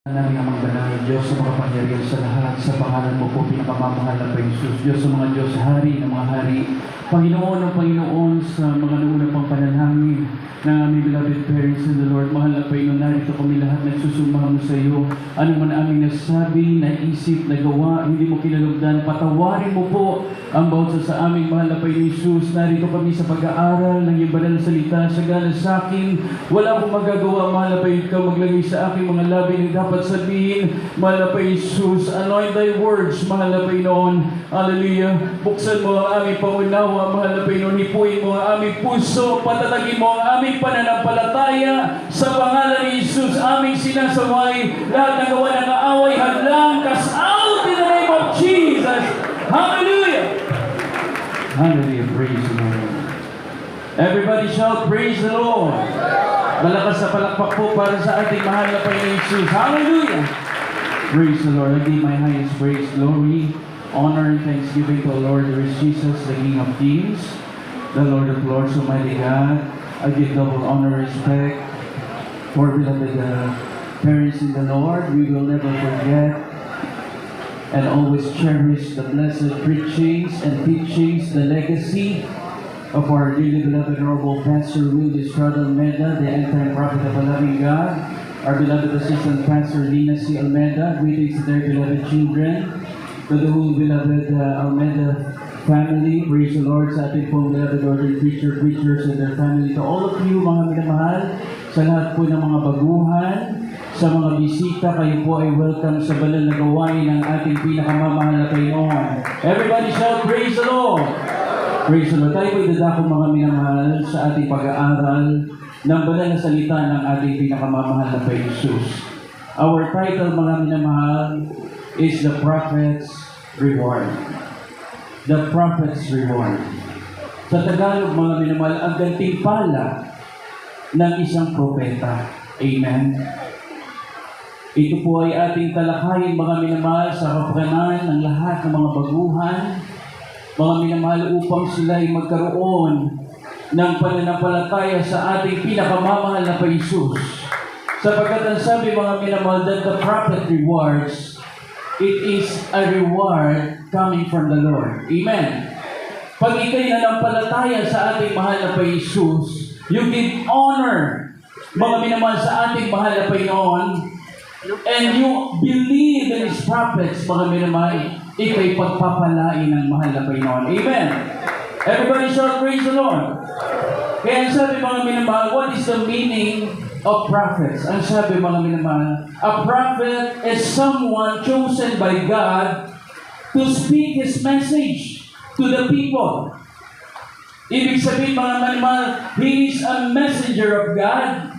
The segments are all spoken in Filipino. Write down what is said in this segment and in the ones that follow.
Namin amang banal, Diyos sa makapangyarihan sa lahat, sa pangalan mo po pinakamamahal na Jesus, Diyos sa mga Diyos, Hari ng mga Hari, Panginoon ng Panginoon, sa mga naunang pang panalangin ng aming beloved parents in the Lord, mahal na Panginoon, narito kami lahat nagsusumamo sa iyo. Ano man aming nasabi, naisip, nagawa, hindi mo kinalugdan, patawarin mo po ang bawat sa aming mahal na Panginoon Jesus. Narito kami sa pag-aaral ng iyong banal na salita, sagala sa akin, wala akong magagawa, mahal na Panginoon, ikaw maglagay sa aking mga labi ng dapat sabihin, mahal na Panginoon Jesus, anoint thy words, mahal na Panginoon, hallelujah, buksan mo ang aming pangunawa, mahal na Panginoon, hipuin mo ang aming puso, patatagin mo ang aming pananampalataya, sa pangalan ni Jesus, aming sinasaway, lahat ng gawa ng kaaway, hadlang, cast out in the name of Jesus, hallelujah, hallelujah, praise the Lord. Everybody shout, praise the Lord. Malakas sa palakpak po para sa ating mahal na Panginoon Jesus. Hallelujah! Praise the Lord. I give my highest praise, glory, honor, and thanksgiving to the Lord, who is Jesus, the King of Kings, the Lord of Lords, Almighty God. I give double honor and respect for beloved parents in the Lord. We will never forget and always cherish the blessed preachings and teachings, the legacy of our dearly beloved Honorable Pastor Will Estrada Almeida, the end-time prophet of a loving God, our beloved assistant Pastor Lina C. Almeida, greetings to their beloved children, to the whole beloved Almeida family, praise the Lord, sa ating pong beloved ordained preachers and their family, to all of you mga minamahal, sa lahat po ng mga baguhan, sa mga bisita, kayo po ay welcome sa banal na gawain ng ating pinakamamahal na Panginoon. Everybody shout, praise the Lord! Praise the Lord. Tayo po'y dadako mga minamahal sa ating pag-aaral ng banal na salita ng ating pinakamamahal na Panginoon Jesus. Our title mga minamahal is The Prophet's Reward. The Prophet's Reward. Sa Tagalog mga minamahal, ang gantimpala ng isang propeta. Amen. Ito po ay ating talakayin mga minamahal sa kapakanan ng lahat ng mga baguhan, mga minamahal, upang sila ay magkaroon ng pananampalataya sa ating pinakamamahal na Jesus. Sapagkat ang sabi mga minamahal, that the prophet rewards, it is a reward coming from the Lord. Amen. Pag ikay nanampalataya sa ating mahal na Jesus, you give honor mga minamahal sa ating mahal na Panginoon, and you believe in His prophets mga minamahal, ikay pagpapalain ng mahal na Panginoon. Amen. Everybody shout, praise the Lord. Kaya ang sabi mga minamahal, what is the meaning of prophets? Ang sabi mga minamahal, a prophet is someone chosen by God to speak His message to the people. Ibig sabihin mga minamahal, he is a messenger of God,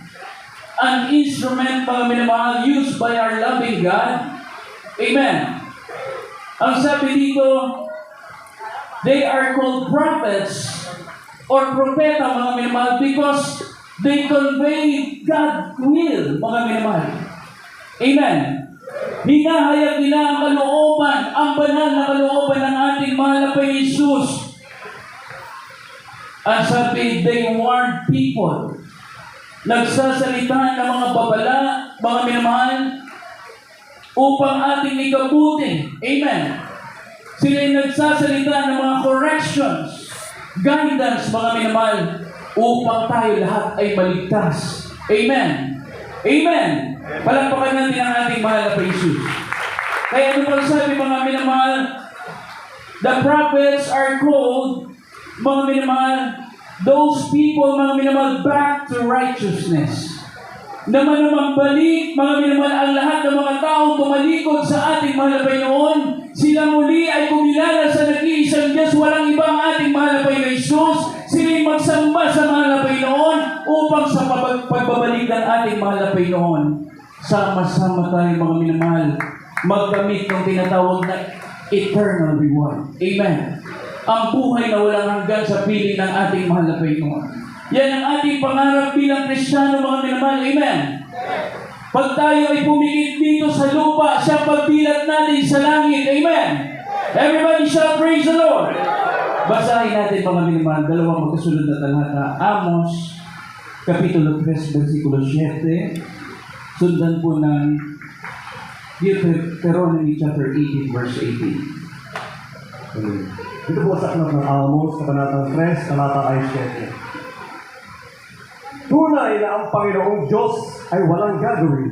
an instrument mga minamahal used by our loving God. Amen. Ang sabi dito, they are called prophets or propeta mga minamahal because they convey God's will mga minamahal. Amen. Hinahayag nila ang kalooban, ang banal na kalooban ng ating mahal na Panginoon Jesus. Ang sabi, they warn people. Nagsasalita ng mga babala, mga minamahal, upang ating ikabuti. Amen. Sila ay nagsasalita ng mga corrections, guidance, mga minamahal, upang tayo lahat ay maligtas. Amen. Amen. Palakpakan natin ang ating mahal na Jesus. Kaya ano pang sabi mga minamahal, the prophets are called, mga minamahal, those people, mga minamahal, back to righteousness. Naman balik, mga minamahal, ang lahat ng mga tao tumalikod sa ating mahal na Panginoon. Sila muli ay kumilala sa nag-iisang Diyos, walang iba ang ating mahal na Panginoon Jesus. Sila'y magsamba sa mahal na Panginoon upang sa pagbabalik ng ating mahal na Panginoon. Sama-sama tayo mga minamahal, magkamit ng tinatawag na eternal reward. Amen. Ang buhay na walang hanggan sa piling ng ating mahal na Panginoon. Yan ang ating pangarap bilang Kristiyano mga minamahal. Amen. Pag tayo ay pumikit dito sa lupa, siya pagbilat natin sa langit. Amen. Everybody shout, praise the Lord. Basahin natin mga minamahal, dalawang magkasunod na talata. Amos, Kapitulo 3, versikulo 7. Sundan po ng Deuteronomy chapter 18, verse 18. Dito po sa aklat ng Amos, kabanatang 3, talata ay 7. Tunay na ang Panginoong Diyos ay walang gagawin,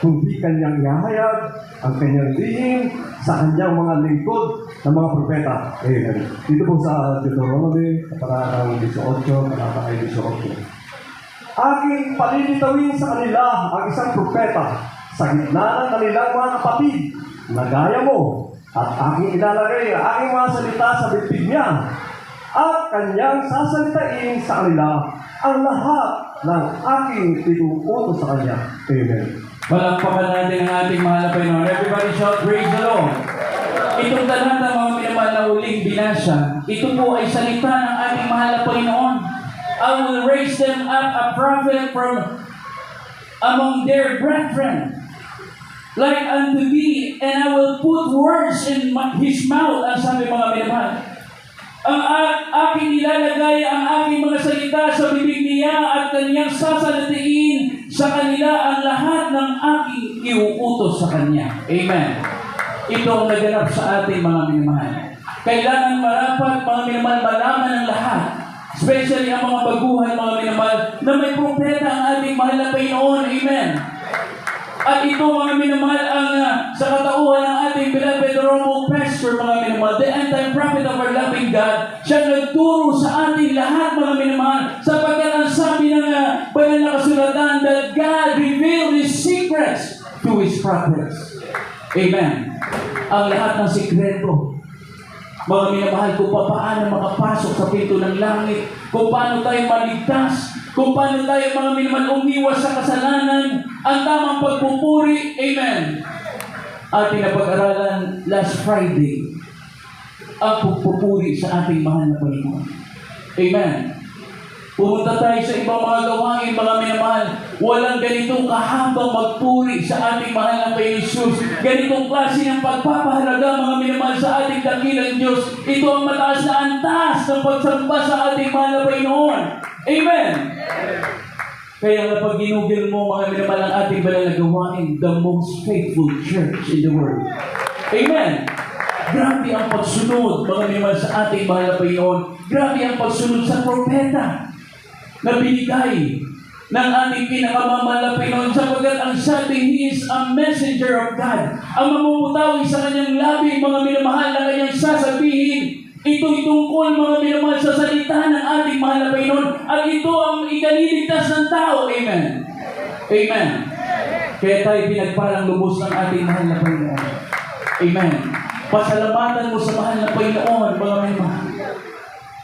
kundi kanyang ihahayag ang kanyang lihim sa kanyang mga lingkod ng mga propeta. Amen. Dito po sa Deuteronomy, kabanatang 18, talata ay 18. Aking palilitawin sa kanila ang isang propeta sa gitna ng kanilang mga kapatid na gaya mo, at aking ilalagay ang aking mga salita sa bibig niya, at kanyang sasalitain sa kanila ang lahat ng aking tinuutos sa kanya. Amen. Palakpakan natin ang ating mahal na Panginoon. Everybody shout, praise the Lord. Itong talata mga minamahal na uling binasa, ito po ay salita ng ating mahal na Panginoon. I will raise them up a prophet from among their brethren, like unto thee, and I will put words in his mouth, ang sabi mga minamahal. Ang aking ilalagay ang aking mga salita sa bibig niya at kanyang sasalitain sa kanila ang lahat ng aking iuutos sa kanya. Amen. Ito ang naganap sa ating mga minamahal. Kailangan marapat mga minamahal malaman ng lahat, especially ang mga baguhan mga minamahal, na may propeta ang ating mahal na Panginoon. Amen. At ito mga minamahal ang sa katauhan ng ating beloved Romo Pastor mga minamahal, the anti-prophet of our loving God. Siya nagturo sa ating lahat mga minamahal, sapagkat ang sabi ng banal na kasulatan that God revealed His secrets to His prophets. Amen. Ang lahat ng sikreto mga minamahal, kung paano makapasok sa pinto ng langit, kung paano tayo maligtas, kung paano tayo mga minamahal umiwas sa kasalanan, ang tamang pagpupuri. Amen. Ating napag-aralan last Friday, ang pagpupuri sa ating mahal na Panginoon. Amen. Pumunta tayo sa ibang mga gawain, mga minamahal. Walang ganitong kahabang magpuri sa ating mahal na Panginoon Jesus. Ganitong klase ng pagpapahalaga, mga minamahal, sa ating dakilang Diyos. Ito ang mataas na antas ng pagsamba sa ating mahal na Panginoon. Amen. Kaya nga pag ginugil mo, mga minamahal, ang ating banal na gawain, the most faithful church in the world. Amen. Grabe ang pagsunod, mga minamahal, sa ating mahal na Panginoon. Grabe ang pagsunod sa propeta na binigay ng ating pinakamamahal na Panginoon, sapagkat ang sabi, He is a messenger of God. Ang mamumutawi sa kanyang labi, mga minamahal, na kanyang sasabihin, ito'y tungkol, mga minamahal, sa salita ng ating mahal na Panginoon, at ito ang ikaliligtas ng tao. Amen. Amen. Kaya tayo pinagpalang lubos ng ating mahal na Panginoon. Amen. Pasalamatan mo sa mahal na Panginoon, mga minamahal.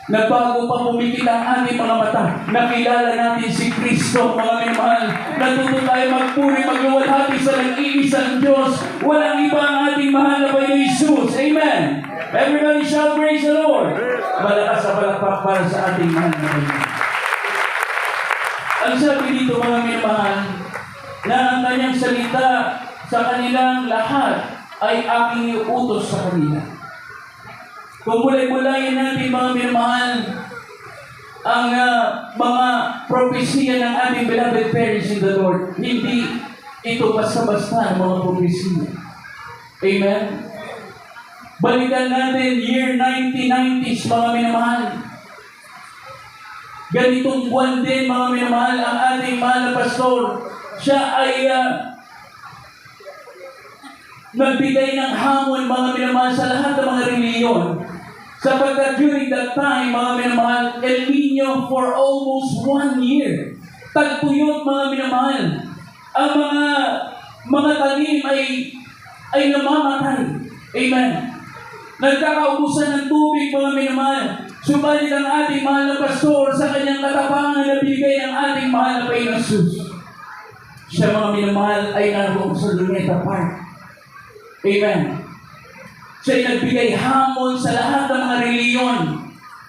Nagbago pa pumikit ang ating mga mata. Nakilala natin si Kristo, mga minamahal. Natuto tayo magpuri, magluwalhati sa nag-iisang Diyos. Walang iba ang ating mahal na Panginoon Jesus. Amen. Everybody shout, praise the Lord. Malakas sa palakpak para sa ating mahal na Panginoon. Ang sabi dito, mga minamahal, na ang kanyang salita sa kanilang lahat ay aking iutos sa kanila. Kung mulay-mulayin natin, mga minamahal, ang mga propesiya ng ating beloved parents in the Lord, hindi ito basta-basta ang mga propesiya. Amen? Balikan natin, year 1990s, mga minamahal. Ganitong buwan din, mga minamahal, ang ating mahal na pastor. Siya ay nagbigay ng hamon, mga minamahal, sa lahat ng mga reliyon. Sapagkat during that time, mga minamahal, El Nino for almost 1 year. Tagpuyot, mga minamahal. Ang mga tanim ay namamatay. Amen. Nagkakaubusan ng tubig, mga minamahal. Subalit ang ating mahal na pastor sa kanyang katapangan na bigay ng ating mahal na Panginoon Jesus. Siya, mga minamahal, ay naroon sa Luneta Park. Amen. Siya'y nagbigay hamon sa lahat ng mga reliyon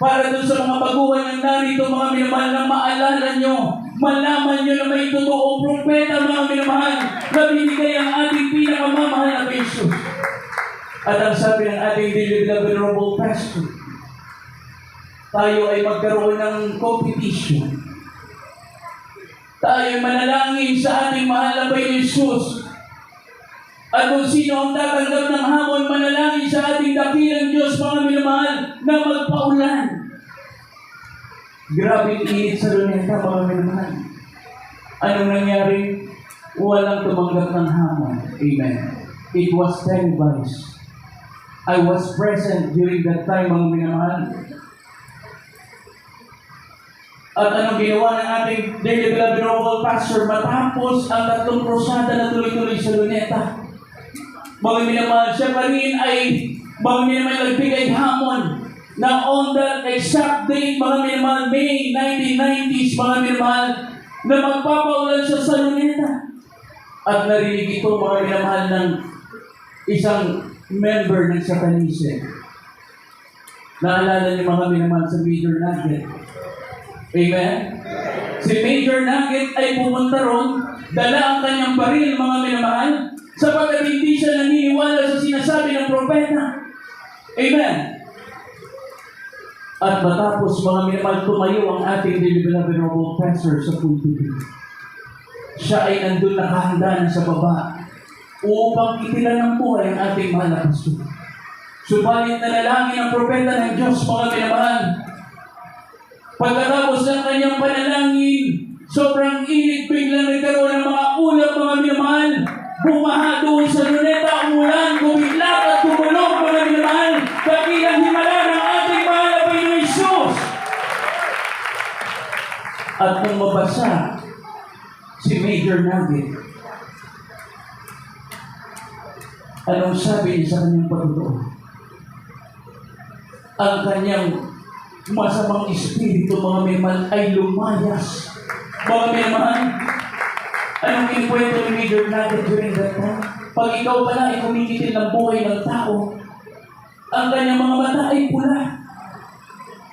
para doon sa mga baguhan ng narito, mga minamahal, na maalala nyo, malaman nyo na may totoong propeta, mga minamahal, na binigay ang ating pinakamamahal na Jesus. At ang sabi ng ating beloved Romo Pastor, tayo ay magkaroon ng competition. Tayo ay manalangin sa ating mahal na Panginoon Jesus. At kung sino ang tatanggap ng hamon, manalangin sa ating dakilang Diyos, mga minamahal, na magpaulan. Grabe init sa luneta, mga minamahal. Anong nangyari? Walang tumanggap ng hamon. Amen. It was televised. I was present during that time, mga minamahal. At anong ginawa ng ating Daily Beloved Noble Pastor matapos ang 3 krusada na tuloy-tuloy sa luneta? Mga minamahal, siya pa rin ay mga minamahal nagbigay hamon na on that exact date, mga minamahal, May 1990s, mga minamahal, na magpapaulan siya sa luneta. At narinig ito, mga minamahal, ng isang member ng Satanism. Naalala niyo, mga minamahal, sa Major Nugget. Amen? Si Major Nugget ay pumunta ron, dala ang kanyang baril, mga minamahal, sapagkat hindi siya naniniwala sa sinasabi ng propeta. Amen? At matapos, mga minamahal, tumayo ang ating Beloved Noble Pastor sa pulpito. Siya ay nandun nakahanda na sa baba upang itilan ng buhay ang ating mahal na pastor. Subalit nanalangin ang propeta ng Diyos, mga minamahal. Pagkatapos ng kanyang panalangin, sobrang init, biglang nagkaroon ng mga ulap, mga minamahal. Bumaha doon sa luneta, umulan, bumiglat at tumulong, mga minamahal. Dakilang himala ng ating mahal na Panginoong Hesus. At nung mabasa si Major Nugget, anong sabi niya sa kanyang patutuo? Ang kanyang masamang espiritu, mga minamahal, ay lumayas. Mga minamahal, anong ikwento ni Major Nugget during that time? Pag ikaw pala ay kumikitil ng buhay ng tao, ang kanyang mga mata ay pula.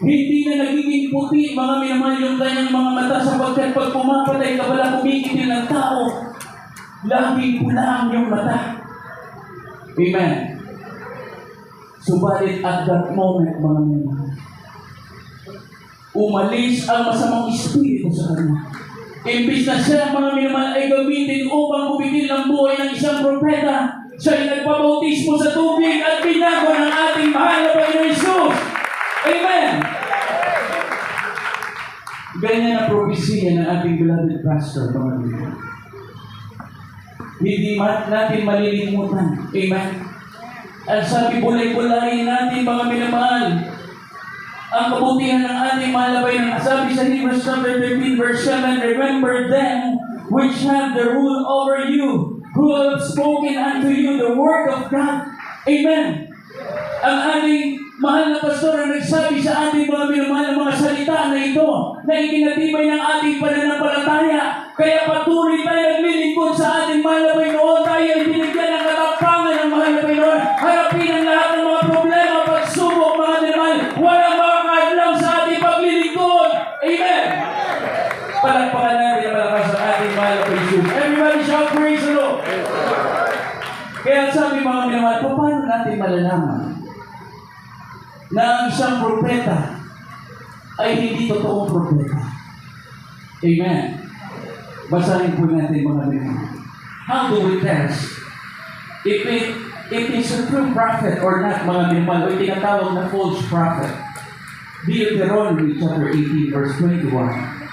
Hindi na nagiging puti, mga minamahal, yung kanyang mga mata, sapagkat pag pumapatay ka pala kumikitil ng tao, laging pula ang iyong mata. Amen. Subalit at that moment, mga minamahal, umalis ang masamang espiritu sa kanya. Imbis na siya, mga minamahal, ay gamitin upang bumitil ng buhay ng isang propeta, siya ay nagpabautismo sa tubig at binago ng ating mahal na Panginoong Hesus. Amen! Ganyan ang propesiya ng ating beloved pastor, mga minamahal. Hindi natin malilimutan. Amen? At sabi, bulay-bulayin natin, mga minamahal, ang kabutihan ng ating malabay na sabi sa Hebrews chapter 13 verse 7, remember them which have the rule over you, who have spoken unto you the word of God. Amen. Ang ating mahal na pastor ang nagsabi sa ating mga minamahal ng mga salita na ito, na ikinatibay ng ating pananampalataya. Kaya patuloy tayo naglilingkod sa ating mahal na Panginoon. Tayo ay binigyan ng katapangan ng mahal na Panginoon. Harapin ang lahat ng mga problema, pagsubok, mga minamahal. Walang makakadlaw sa ating paglilingkod. Amen. Palakpakan natin ang malakas ang ating mahal na Panginoon. Everybody shout praise the Lord. Kaya sabi, mga minamahal, paano natin malalaman na ang isang propeta ay hindi totoong propeta? Amen. Basahin po natin, mga minamahal. How do we test if it is a true prophet or not, mga minamahal, o tinatawag na false prophet? Deuteronomy chapter 18 verse 21.